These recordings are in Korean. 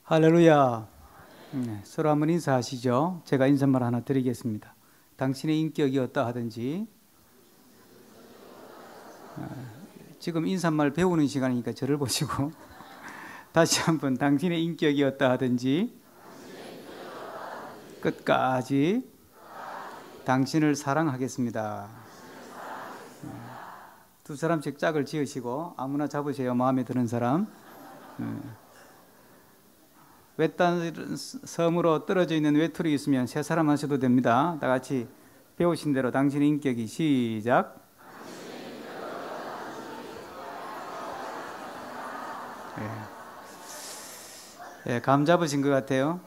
할렐루야. 서로 한번 인사하시죠. 제가 인사말 하나 드리겠습니다. 당신의 인격이 어떠하든지. 지금 인사말 배우는 시간이니까 저를 보시고 다시 한번 당신의 인격이 어떠하든지 끝까지 당신을 사랑하겠습니다. 두 사람씩 짝을 지으시고 아무나 잡으세요. 마음에 드는 사람. 외딴 섬으로 떨어져 있는 외톨이 있으면 세 사람 하셔도 됩니다. 다 같이 배우신 대로 당신의 인격이 시작. 감 잡으신 것 같아요.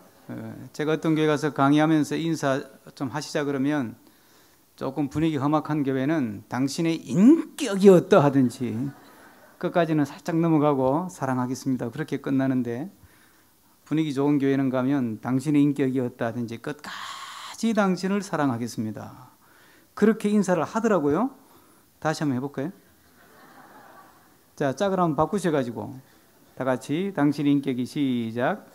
제가 어떤 교회 가서 강의하면서 인사 좀 하시자 그러면 조금 분위기 험악한 교회는 당신의 인격이 어떠하든지 끝까지는 살짝 넘어가고 사랑하겠습니다. 그렇게 끝나는데 분위기 좋은 교회는 가면 당신의 인격이 어떠하든지 끝까지 당신을 사랑하겠습니다. 그렇게 인사를 하더라고요. 다시 한번 해볼까요? 자, 짝을 한번 바꾸셔가지고 다 같이 당신의 인격이 시작.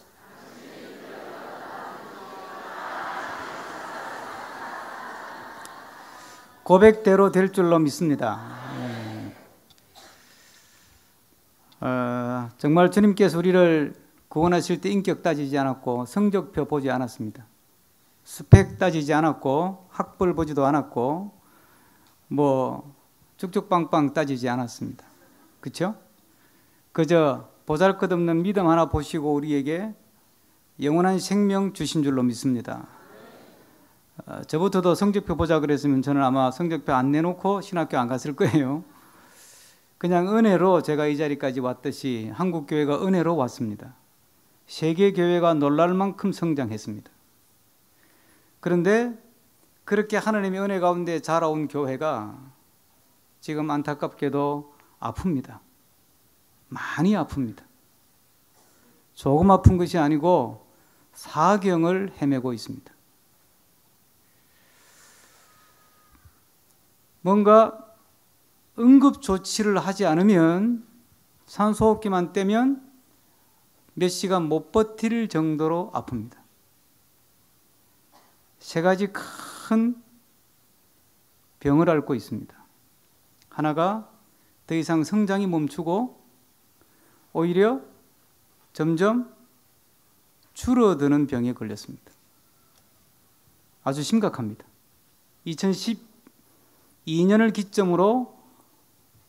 고백대로 될 줄로 믿습니다. 정말 주님께서 우리를 구원하실 때 인격 따지지 않았고 성적표 보지 않았습니다. 스펙 따지지 않았고 학벌 보지도 않았고 뭐 쭉쭉빵빵 따지지 않았습니다. 그렇죠? 그저 보잘것없는 믿음 하나 보시고 우리에게 영원한 생명 주신 줄로 믿습니다. 저부터도 성적표 보자 그랬으면 저는 아마 성적표 안 내놓고 신학교 안 갔을 거예요. 그냥 은혜로 제가 이 자리까지 왔듯이 한국교회가 은혜로 왔습니다. 세계교회가 놀랄 만큼 성장했습니다. 그런데 그렇게 하나님의 은혜 가운데 자라온 교회가 지금 안타깝게도 아픕니다. 많이 아픕니다. 조금 아픈 것이 아니고 사경을 헤매고 있습니다. 뭔가 응급조치를 하지 않으면 산소호흡기만 떼면 몇 시간 못 버틸 정도로 아픕니다. 세 가지 큰 병을 앓고 있습니다. 하나가 더 이상 성장이 멈추고 오히려 점점 줄어드는 병에 걸렸습니다. 아주 심각합니다. 2012년을 기점으로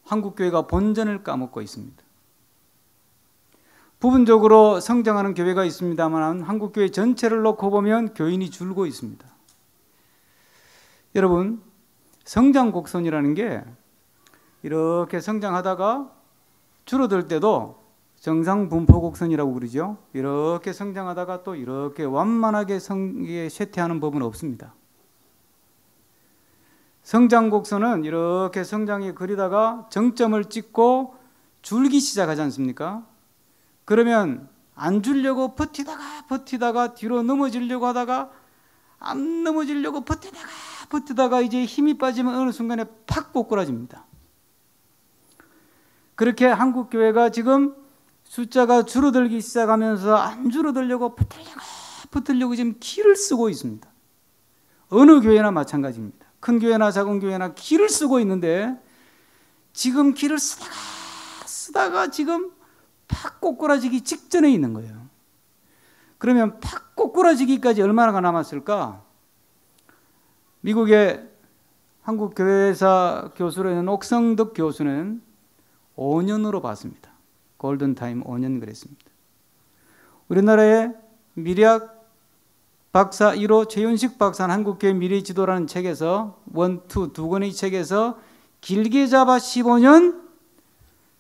한국교회가 본전을 까먹고 있습니다. 부분적으로 성장하는 교회가 있습니다만 한국교회 전체를 놓고 보면 교인이 줄고 있습니다. 여러분, 성장 곡선이라는 게 이렇게 성장하다가 줄어들 때도 정상 분포 곡선이라고 그러죠. 이렇게 성장하다가 또 이렇게 완만하게 쇠퇴하는 법은 없습니다. 성장 곡선은 이렇게 성장이 그리다가 정점을 찍고 줄기 시작하지 않습니까? 그러면 안 줄려고 버티다가 뒤로 넘어지려고 하다가 안 넘어지려고 버티다가 이제 힘이 빠지면 어느 순간에 팍 꼬꾸라집니다. 그렇게 한국교회가 지금 숫자가 줄어들기 시작하면서 안 줄어들려고 붙으려고 지금 기를 쓰고 있습니다. 어느 교회나 마찬가지입니다. 큰 교회나 작은 교회나 기를 쓰고 있는데 지금 기를 쓰다가 지금 팍 꼬꾸라지기 직전에 있는 거예요. 그러면 팍 꼬꾸라지기까지 얼마나 남았을까? 미국의 한국교회사 교수로 있는 옥성덕 교수는 5년으로 봤습니다. 골든타임 5년 그랬습니다. 우리나라의 미래학 박사 1호 최윤식 박사는 한국교회 미래지도라는 책에서 두 권의 책에서 길게 잡아 15년,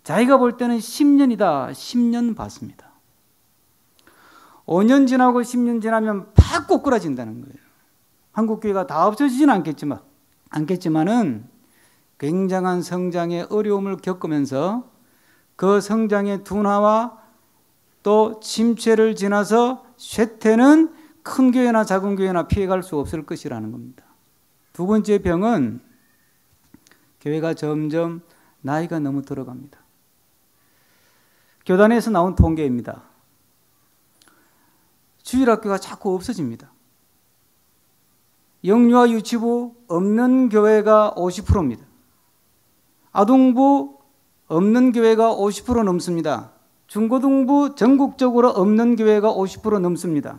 자기가 볼 때는 10년이다. 10년 봤습니다. 5년 지나고 10년 지나면 팍 꼬꾸라진다는 거예요. 한국교회가 다 없어지지는 않겠지만은 굉장한 성장의 어려움을 겪으면서 그 성장의 둔화와 또 침체를 지나서 쇠퇴는 큰 교회나 작은 교회나 피해갈 수 없을 것이라는 겁니다. 두 번째 병은 교회가 점점 나이가 너무 들어갑니다. 교단에서 나온 통계입니다. 주일학교가 자꾸 없어집니다. 영유아 유치부 없는 교회가 50%입니다. 아동부 없는 교회가 50% 넘습니다. 중고등부 전국적으로 없는 교회가 50% 넘습니다.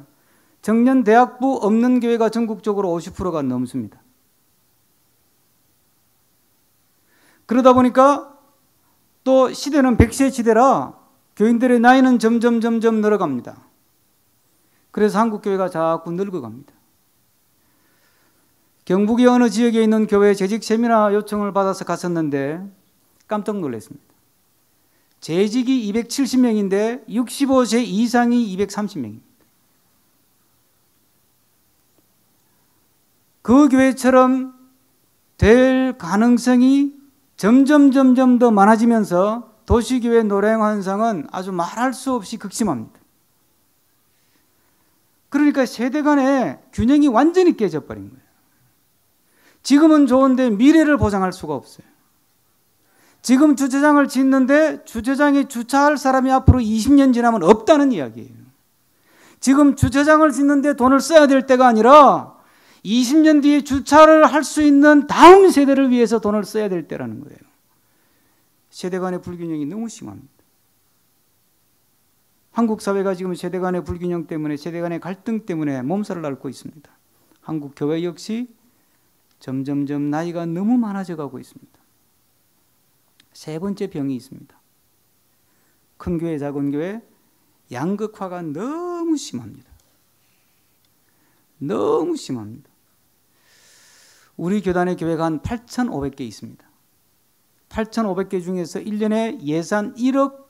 청년대학부 없는 교회가 전국적으로 50%가 넘습니다. 그러다 보니까 또 시대는 100세 시대라 교인들의 나이는 점점 늘어갑니다. 그래서 한국교회가 자꾸 늙어갑니다. 경북의 어느 지역에 있는 교회 재직 세미나 요청을 받아서 갔었는데 깜짝 놀랐습니다. 재직이 270명인데 65세 이상이 230명입니다. 그 교회처럼 될 가능성이 점점 더 많아지면서 도시교회 노령 현상은 아주 말할 수 없이 극심합니다. 그러니까 세대 간의 균형이 완전히 깨져버린 거예요. 지금은 좋은데 미래를 보장할 수가 없어요. 지금 주차장을 짓는데 주차장에 주차할 사람이 앞으로 20년 지나면 없다는 이야기예요. 지금 주차장을 짓는데 돈을 써야 될 때가 아니라 20년 뒤에 주차를 할 수 있는 다음 세대를 위해서 돈을 써야 될 때라는 거예요. 세대 간의 불균형이 너무 심합니다. 한국 사회가 지금 세대 간의 불균형 때문에, 세대 간의 갈등 때문에 몸살을 앓고 있습니다. 한국 교회 역시 점점 나이가 너무 많아져 가고 있습니다. 세 번째 병이 있습니다. 큰 교회, 작은 교회, 양극화가 너무 심합니다. 너무 심합니다. 우리 교단의 교회가 한 8,500개 있습니다. 8,500개 중에서 1년에 예산 1억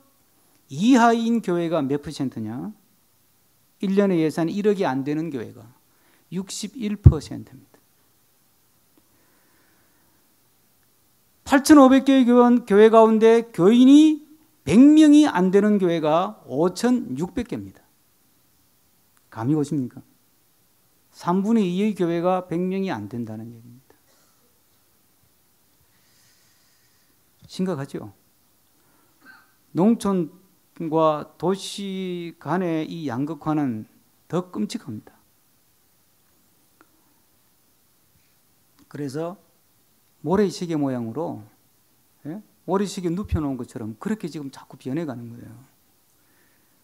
이하인 교회가 몇 %냐? 1년에 예산 1억이 안 되는 교회가 61%입니다. 8,500개의 교회 가운데 교인이 100명이 안 되는 교회가 5,600개입니다. 감이 오십니까? 3분의 2의 교회가 100명이 안 된다는 얘기입니다. 심각하죠? 농촌과 도시 간의 이 양극화는 더 끔찍합니다. 그래서 모래시계 모양으로, 모래시계 눕혀놓은 것처럼 그렇게 지금 자꾸 변해가는 거예요.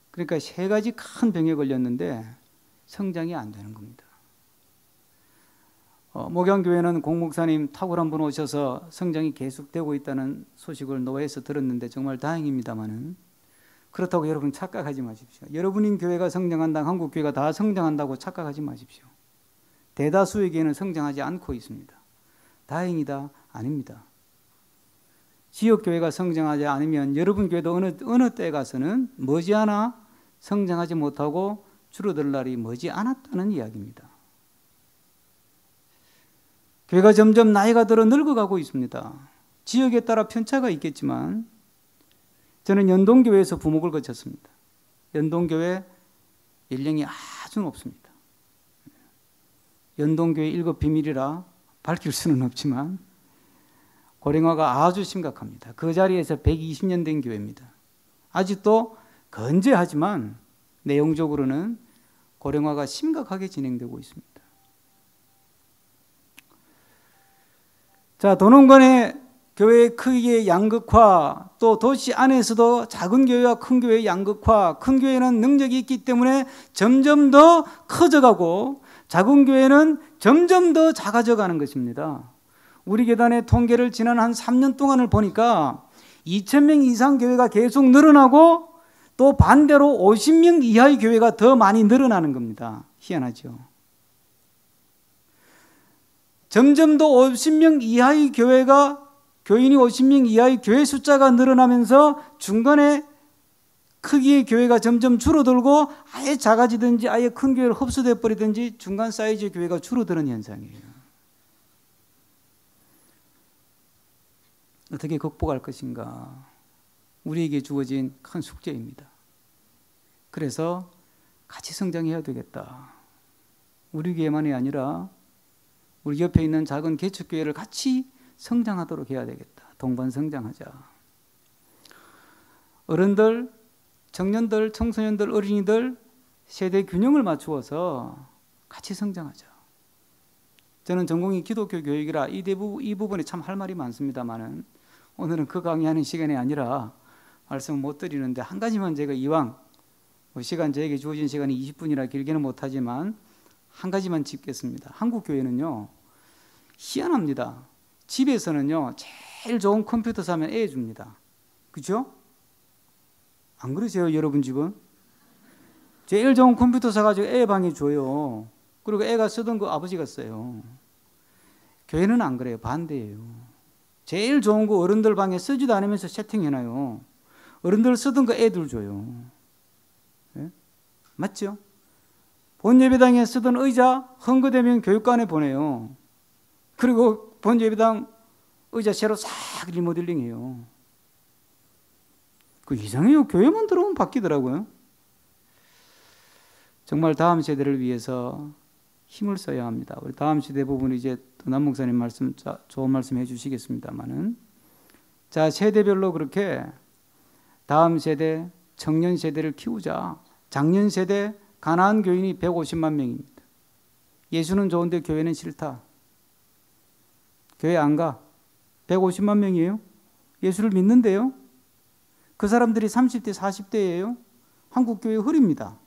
그러니까 세 가지 큰 병에 걸렸는데 성장이 안 되는 겁니다. 목양교회는 공목사님 탁월한 분 오셔서 성장이 계속되고 있다는 소식을 노회에서 들었는데 정말 다행입니다만은, 그렇다고 여러분 착각하지 마십시오. 여러분인 교회가 성장한다, 한국교회가 다 성장한다고 착각하지 마십시오. 대다수의 교회는 성장하지 않고 있습니다. 다행이다? 아닙니다. 지역교회가 성장하지 않으면 여러분 교회도 어느 때에 가서는 머지않아 성장하지 못하고 줄어들 날이 머지 않았다는 이야기입니다. 교회가 점점 나이가 들어 늙어가고 있습니다. 지역에 따라 편차가 있겠지만 저는 연동교회에서 부목을 거쳤습니다. 연동교회 연령이 아주 높습니다. 연동교회 7 비밀이라 밝힐 수는 없지만 고령화가 아주 심각합니다. 그 자리에서 120년 된 교회입니다. 아직도 건재하지만 내용적으로는 고령화가 심각하게 진행되고 있습니다. 자, 도농간의 교회의 크기의 양극화, 또 도시 안에서도 작은 교회와 큰 교회의 양극화, 큰 교회는 능력이 있기 때문에 점점 더 커져가고 작은 교회는 점점 더 작아져 가는 것입니다. 우리 교단의 통계를 지난 한 3년 동안을 보니까 2,000명 이상 교회가 계속 늘어나고 또 반대로 50명 이하의 교회가 더 많이 늘어나는 겁니다. 희한하죠. 점점 더 50명 이하의 교회가, 교인이 50명 이하의 교회 숫자가 늘어나면서 중간에 크기의 교회가 점점 줄어들고 아예 작아지든지 아예 큰 교회를 흡수돼 버리든지 중간 사이즈의 교회가 줄어드는 현상이에요. 어떻게 극복할 것인가? 우리에게 주어진 큰 숙제입니다. 그래서 같이 성장해야 되겠다. 우리 교회만이 아니라 우리 옆에 있는 작은 개척교회를 같이 성장하도록 해야 되겠다. 동반 성장하자. 어른들, 청년들, 청소년들, 어린이들 세대 균형을 맞추어서 같이 성장하자. 저는 전공이 기독교 교육이라 이 부분에 참 할 말이 많습니다만은 오늘은 그 강의하는 시간이 아니라 말씀을 못 드리는데 한 가지만 제가 이왕 시간 저에게 주어진 시간이 20분이라 길게는 못하지만 한 가지만 짚겠습니다. 한국 교회는요 희한합니다. 집에서는요 제일 좋은 컴퓨터 사면 애 줍니다. 그렇죠? 안 그러세요 여러분 집은? 제일 좋은 컴퓨터 사가지고 애 방에 줘요. 그리고 애가 쓰던 거 아버지가 써요. 교회는 안 그래요. 반대예요. 제일 좋은 거 어른들 방에 쓰지도 않으면서 세팅해놔요. 어른들 쓰던 거 애들 줘요. 네? 맞죠? 본예배당에 쓰던 의자 헌거되면 교육관에 보내요. 그리고 본예배당 의자 새로 싹 리모델링해요. 그 이상해요. 교회만 들어오면 바뀌더라고요. 정말 다음 세대를 위해서 힘을 써야 합니다. 우리 다음 세대 부분은 이제 남 목사님 말씀 좋은 말씀 해주시겠습니다만은 자 세대별로 그렇게 다음 세대 청년 세대를 키우자. 작년 세대 가나안 교인이 150만 명입니다. 예수는 좋은데 교회는 싫다. 교회 안 가. 150만 명이에요. 예수를 믿는데요. 그 사람들이 30대 40대예요. 한국 교회 흐립니다.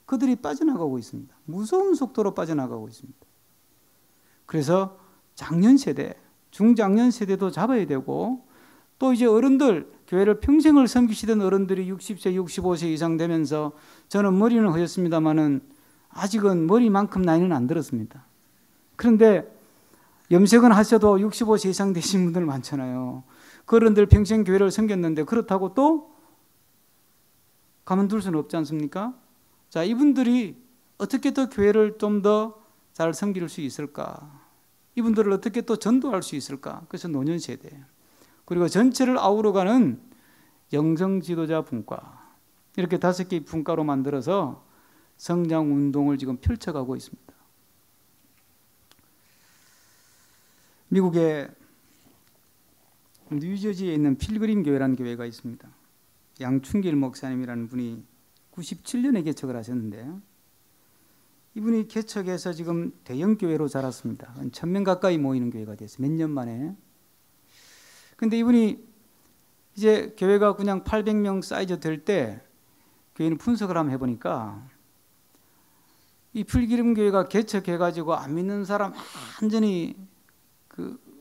그들이 빠져나가고 있습니다. 무서운 속도로 빠져나가고 있습니다. 그래서 작년 세대, 중장년 세대도 잡아야 되고 또 이제 어른들, 교회를 평생을 섬기시던 어른들이 60세, 65세 이상 되면서 저는 머리는 허였습니다마는 아직은 머리만큼 나이는 안 들었습니다. 그런데 염색은 하셔도 65세 이상 되신 분들 많잖아요. 그 어른들 평생 교회를 섬겼는데 그렇다고 또 가만둘 수는 없지 않습니까? 자, 이분들이 어떻게 더 교회를 좀 더 잘 섬길 수 있을까? 이분들을 어떻게 또 전도할 수 있을까? 그래서 노년 세대. 그리고 전체를 아우러가는 영성 지도자 분과 이렇게 5개의 분과로 만들어서 성장 운동을 지금 펼쳐가고 있습니다. 미국의 뉴저지에 있는 필그림 교회라는 교회가 있습니다. 양춘길 목사님이라는 분이 97년에 개척을 하셨는데 이분이 개척해서 지금 대형 교회로 자랐습니다. 1000명 가까이 모이는 교회가 됐어요. 몇 년 만에. 근데 이분이 이제 교회가 그냥 800명 사이즈 될 때 교회는 분석을 한번 해보니까 이 필기름 교회가 개척해가지고 안 믿는 사람 완전히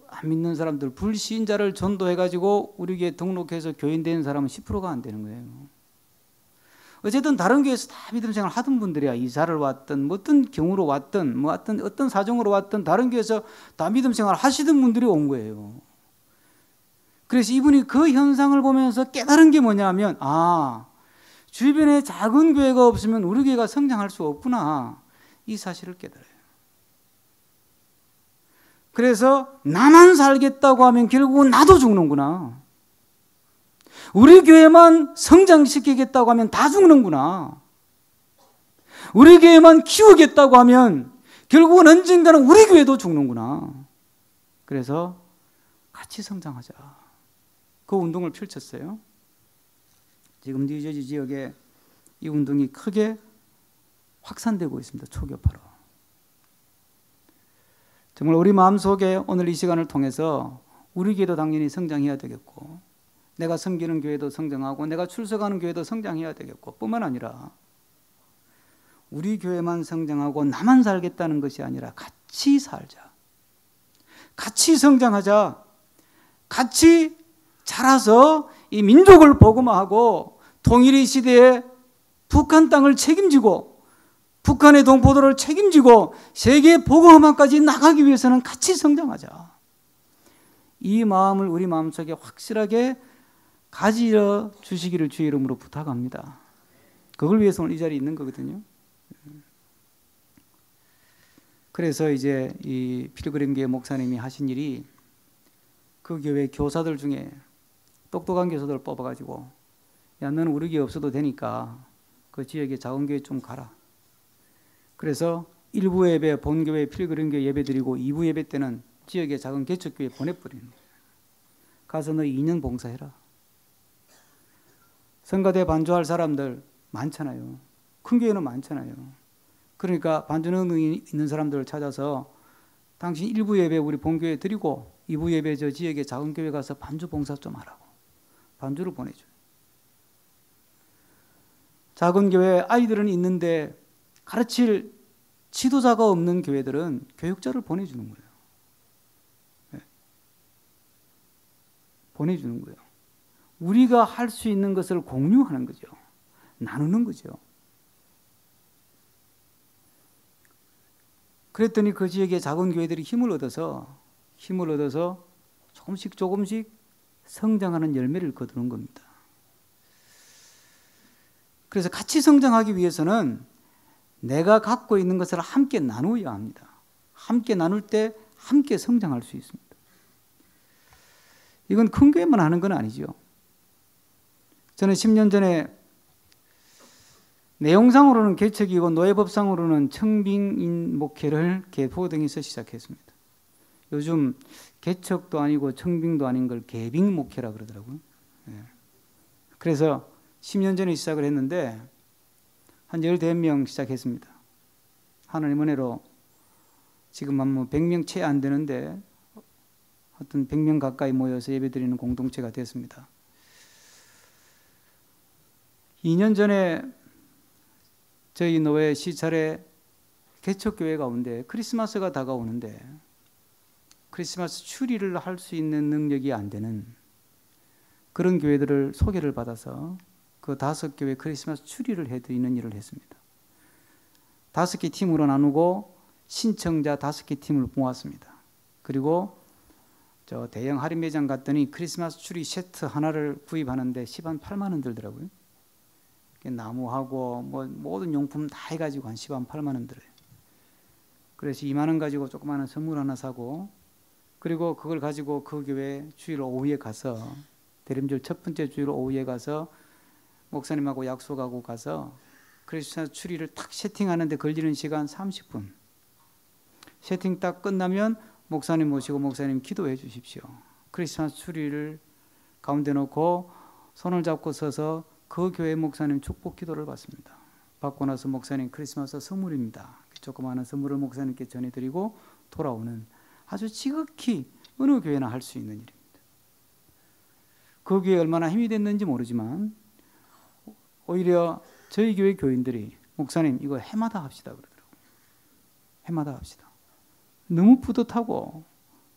안 믿는 사람들 불신자를 전도해가지고 우리 교회 등록해서 교인 되는 사람은 10%가 안 되는 거예요. 어쨌든 다른 교회에서 다 믿음 생활 하던 분들이야. 이사를 왔든 뭐 어떤 경우로 왔든 뭐 어떤 사정으로 왔든 다른 교회에서 다 믿음 생활 하시던 분들이 온 거예요. 그래서 이분이 그 현상을 보면서 깨달은 게 뭐냐면 주변에 작은 교회가 없으면 우리 교회가 성장할 수 없구나. 이 사실을 깨달아요. 그래서 나만 살겠다고 하면 결국은 나도 죽는구나. 우리 교회만 성장시키겠다고 하면 다 죽는구나. 우리 교회만 키우겠다고 하면 결국은 언젠가는 우리 교회도 죽는구나. 그래서 같이 성장하자. 그 운동을 펼쳤어요. 지금 뉴저지 지역에 이 운동이 크게 확산되고 있습니다. 초교파로. 정말 우리 마음속에 오늘 이 시간을 통해서 우리 교회도 당연히 성장해야 되겠고 내가 섬기는 교회도 성장하고 내가 출석하는 교회도 성장해야 되겠고 뿐만 아니라 우리 교회만 성장하고 나만 살겠다는 것이 아니라 같이 살자. 같이 성장하자. 같이 자라서 이 민족을 복음화하고 통일의 시대에 북한 땅을 책임지고 북한의 동포들을 책임지고 세계 복음화까지 나가기 위해서는 같이 성장하자. 이 마음을 우리 마음속에 확실하게 가지려 주시기를 주의 이름으로 부탁합니다. 그걸 위해서 오늘 이 자리에 있는 거거든요. 그래서 이제 이 필그림 교회 목사님이 하신 일이 그 교회 교사들 중에 똑똑한 교사들을 뽑아가지고 야 너는 우리 교회 없어도 되니까 그 지역에 작은 교회 좀 가라. 그래서 1부 예배 본교회 필그림 교회 예배 드리고 2부 예배 때는 지역의 작은 개척교회 보내버리는 거예요. 가서 너 2년 봉사해라. 성가대 반주할 사람들 많잖아요. 큰 교회는 많잖아요. 그러니까 반주 능력이 있는 사람들을 찾아서 당신 1부 예배 우리 본교회에 드리고 2부 예배 저 지역의 작은 교회 가서 반주 봉사 좀 하라고 반주를 보내줘요. 작은 교회 아이들은 있는데 가르칠 지도자가 없는 교회들은 교육자를 보내주는 거예요. 네. 보내주는 거예요. 우리가 할 수 있는 것을 공유하는 거죠. 나누는 거죠. 그랬더니 그 지역의 작은 교회들이 힘을 얻어서 조금씩 성장하는 열매를 거두는 겁니다. 그래서 같이 성장하기 위해서는 내가 갖고 있는 것을 함께 나누어야 합니다. 함께 나눌 때 함께 성장할 수 있습니다. 이건 큰 교회만 하는 건 아니죠. 저는 10년 전에 내용상으로는 개척이고 노예법상으로는 청빙인 목회를 개포동에서 시작했습니다. 요즘 개척도 아니고 청빙도 아닌 걸 개빙 목회라 그러더라고요. 그래서 10년 전에 시작을 했는데 한 15명 시작했습니다. 하나님 은혜로 지금 한 100명 채 안 되는데 하여튼 100명 가까이 모여서 예배드리는 공동체가 됐습니다. 2년 전에 저희 노예 시찰에 개척교회 가운데 크리스마스가 다가오는데 크리스마스 추리를 할 수 있는 능력이 안 되는 그런 교회들을 소개를 받아서 그 5교회 크리스마스 추리를 해드리는 일을 했습니다. 5개 팀으로 나누고 신청자 5개 팀을 모았습니다. 그리고 저 대형 할인 매장 갔더니 크리스마스 추리 세트 하나를 구입하는데 10만 8만 원 들더라고요. 나무하고 뭐 모든 용품 다 해가지고 한 10만 8만 원 들어요. 그래서 2만 원 가지고 조그마한 선물 하나 사고 그리고 그걸 가지고 그 교회 주일 오후에 가서 대림절 첫 번째 주일 오후에 가서 목사님하고 약속하고 가서 크리스마스 추리를 탁 세팅하는데 걸리는 시간 30분. 세팅 딱 끝나면 목사님 모시고 목사님 기도해 주십시오. 크리스마스 추리를 가운데 놓고 손을 잡고 서서 그 교회 목사님 축복 기도를 받습니다. 받고 나서 목사님 크리스마스 선물입니다. 조그마한 선물을 목사님께 전해드리고 돌아오는 아주 지극히 어느 교회나 할 수 있는 일입니다. 그 교회에 얼마나 힘이 됐는지 모르지만 오히려 저희 교회 교인들이 목사님 이거 해마다 합시다 그러더라고요. 해마다 합시다. 너무 뿌듯하고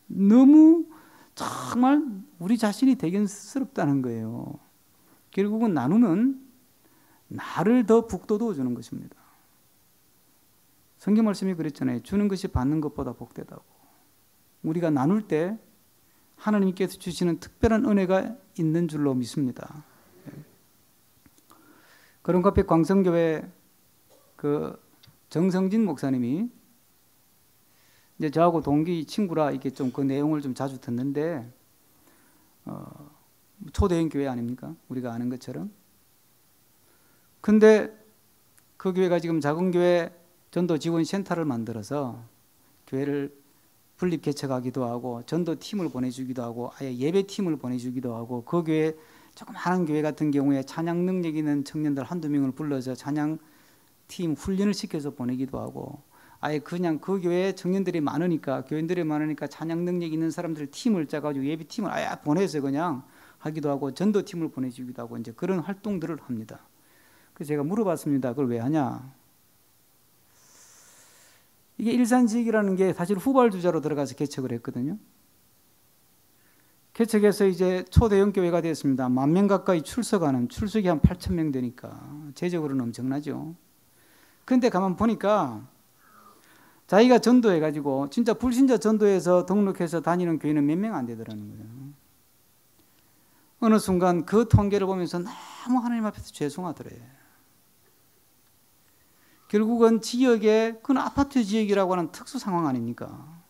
너무 정말 우리 자신이 대견스럽다는 거예요. 결국은 나누면 나를 더 북돋워 주는 것입니다. 성경 말씀이 그랬잖아요. 주는 것이 받는 것보다 복되다고. 우리가 나눌 때 하나님께서 주시는 특별한 은혜가 있는 줄로 믿습니다. 거름카페 광성교회 그 정성진 목사님이 이제 저하고 동기 친구라 이게 좀 그 내용을 좀 자주 듣는데 초대형 교회 아닙니까? 우리가 아는 것처럼. 근데 그 교회가 지금 작은 교회 전도 지원 센터를 만들어서 교회를 분립 개척하기도 하고 전도 팀을 보내주기도 하고 아예 예배 팀을 보내주기도 하고 그 교회 조그마한 교회 같은 경우에 찬양 능력 있는 청년들 한두 명을 불러서 찬양 팀 훈련을 시켜서 보내기도 하고 아예 그냥 그 교회에 청년들이 많으니까 교인들이 많으니까 찬양 능력 있는 사람들 팀을 짜가지고 예배 팀을 아예 보내서 그냥 하기도 하고 전도 팀을 보내주기도 하고 이제 그런 활동들을 합니다. 그래서 제가 물어봤습니다. 그걸 왜 하냐? 이게 일산지역이라는 게 사실 후발주자로 들어가서 개척을 했거든요. 개척해서 이제 초대형 교회가 됐습니다. 10,000명 가까이 출석하는 출석이 한 8,000명 되니까 재적으로는 엄청나죠. 그런데 가만 보니까 자기가 전도해가지고 진짜 불신자 전도해서 등록해서 다니는 교회는 몇 명 안 되더라는 거예요. 어느 순간 그 통계를 보면서 너무 하나님 앞에서 죄송하더래요. 결국은 지역에 그건 아파트 지역이라고 하는 특수 상황 아닙니까?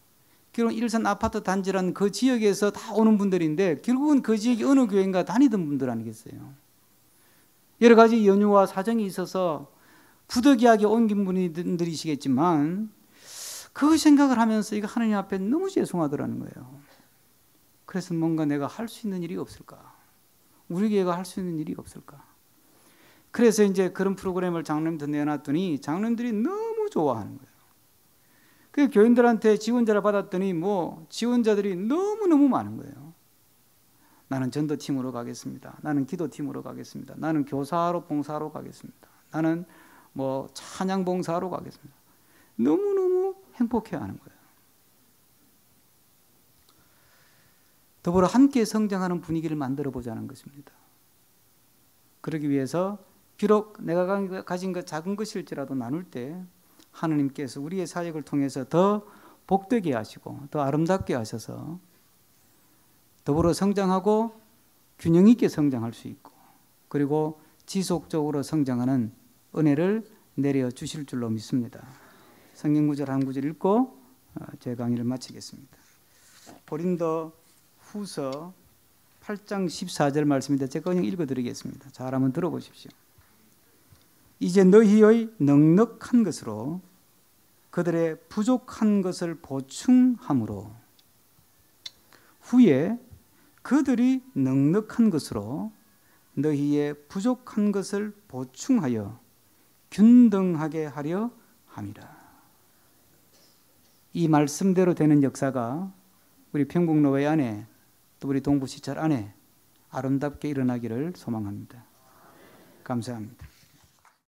결국은 일산 아파트 단지라는 그 지역에서 다 오는 분들인데 결국은 그 지역이 어느 교회인가 다니던 분들 아니겠어요? 여러 가지 연유와 사정이 있어서 부득이하게 옮긴 분들이시겠지만 그 생각을 하면서 이거 하나님 앞에 너무 죄송하더라는 거예요. 그래서 뭔가 내가 할 수 있는 일이 없을까? 우리 교회가 할 수 있는 일이 없을까? 그래서 이제 그런 프로그램을 장로님한테 내놨더니 장로님들이 너무 좋아하는 거예요. 그 교인들한테 지원자를 받았더니 뭐 지원자들이 너무너무 많은 거예요. 나는 전도팀으로 가겠습니다. 나는 기도팀으로 가겠습니다. 나는 교사로 봉사로 가겠습니다. 나는 뭐 찬양 봉사로 가겠습니다. 너무너무 행복해하는 거예요. 더불어 함께 성장하는 분위기를 만들어 보자는 것입니다. 그러기 위해서 비록 내가 가진 것 작은 것일지라도 나눌 때 하느님께서 우리의 사역을 통해서 더 복되게 하시고 더 아름답게 하셔서 더불어 성장하고 균형 있게 성장할 수 있고 그리고 지속적으로 성장하는 은혜를 내려 주실 줄로 믿습니다. 성경 구절 한 구절 읽고 제 강의를 마치겠습니다. 고린도 후서 8장 14절 말씀인데 제가 그냥 읽어드리겠습니다. 잘 한번 들어보십시오. 이제 너희의 넉넉한 것으로 그들의 부족한 것을 보충함으로 후에 그들이 넉넉한 것으로 너희의 부족한 것을 보충하여 균등하게 하려 함이라. 이 말씀대로 되는 역사가 우리 평북노회 안에 또 우리 동부시찰 안에 아름답게 일어나기를 소망합니다. 감사합니다.